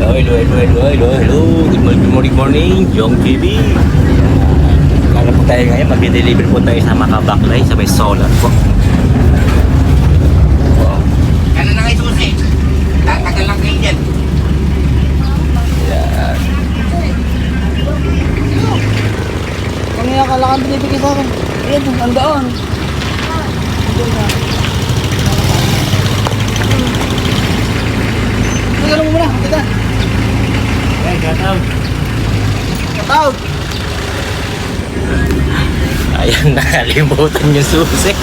Hello. Good morning, Jong TV. Ano po tayo ngayon? Mag-deliver po tayo sa Makabaklay sa may solar po. Ano na kayo susi? Tatagal lang kayo dyan. Yan. Kanina ka lang binibigay sa akin. Ayan, ang daon. Tignan mo muna, kita. Hey, cut Out! Ayan, nakalimutan yung susi.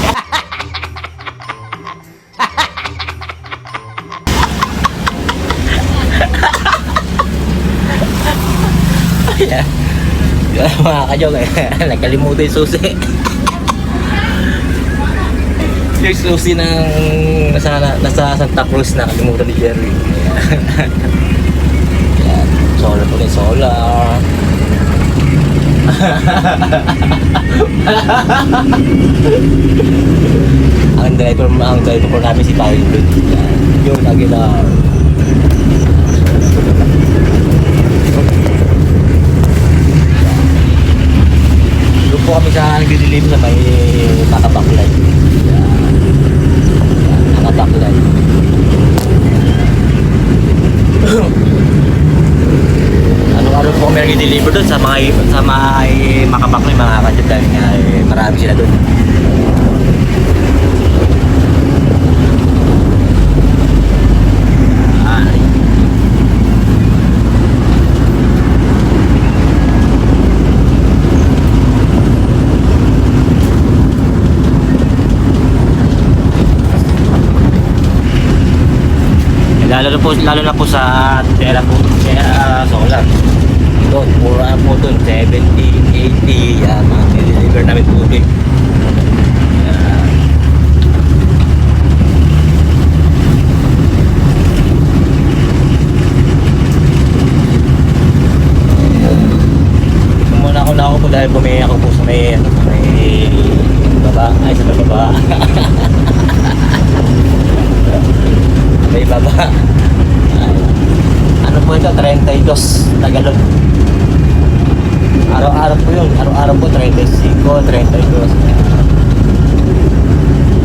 Ayan. Mga kajog, nakalimutan yung susi. Yung susi ng nasa Santa Cruz, nakalimutan ni Jerry. Ayan. Solar po rin, solar. ang driver po namin si Paul yun Aguilar. Doon po kami sa nagdidilim sa may Makabaklay. Makabaklay. Ano po kami nag-deliver doon sa mga Makabaklay, mga kadyan, dahil nga marami sila doon. Lalo na po sa Terra Solar. Doon, mura po doon, 70, 80, yan, mga deliver namin tubig. Yan. Muna ako po dahil bumili ako po sa may baba, ay sa baba. May baba. Ano po ito? 32 na galon. Araw-araw po yun. Araw-araw po 35, 32.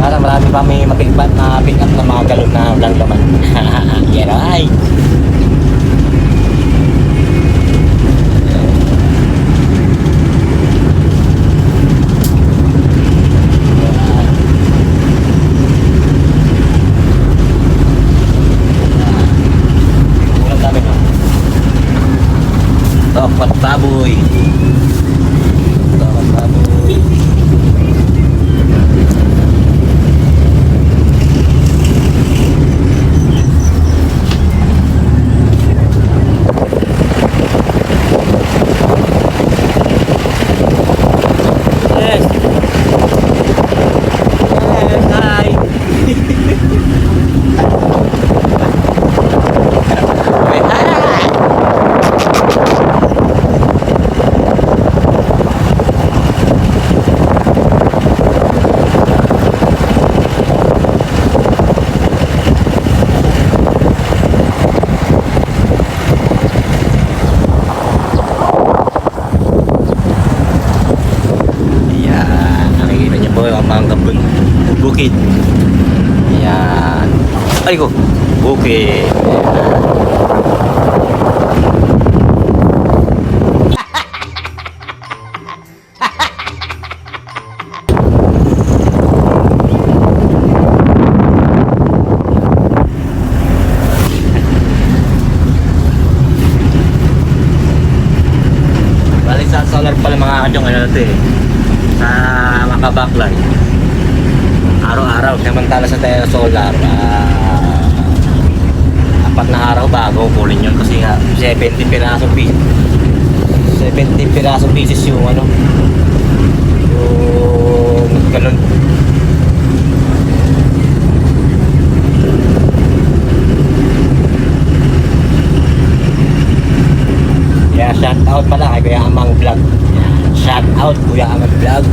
Para marami pa may pick up na mga galon na walang laman. Yeah, right. Topat baboy. Topat baboy. Yes. Yes, hi. Bukid. Yan. Ay ko. Bukid. Balik sa solar pala mga kadyong ano natin sa Makabaklay. Araw-araw, samantala sa Terra Solar, apat na araw bago kunin yun kasi nga 70 pirasong pieces yung ano, yung galon. Yeah, shout out pala kay Kuya Amang Vlog. Shout out Kuya Amang Vlog.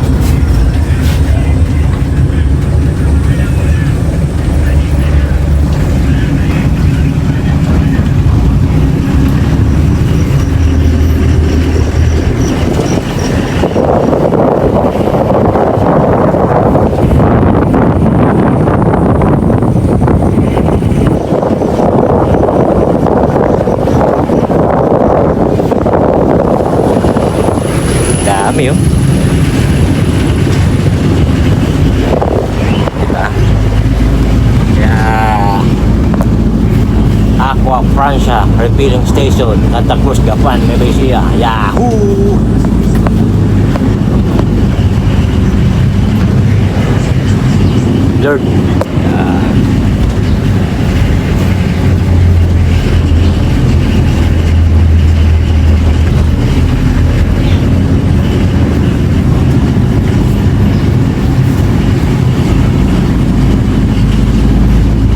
Francia Refilling Station, Santa Cruz, Japan, Malaysia. Yahoo! Lord.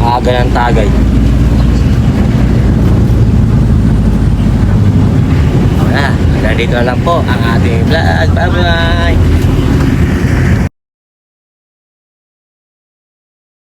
Aga ng tagay. Hanggang dito na lang po ang ating vlog. Bye bye!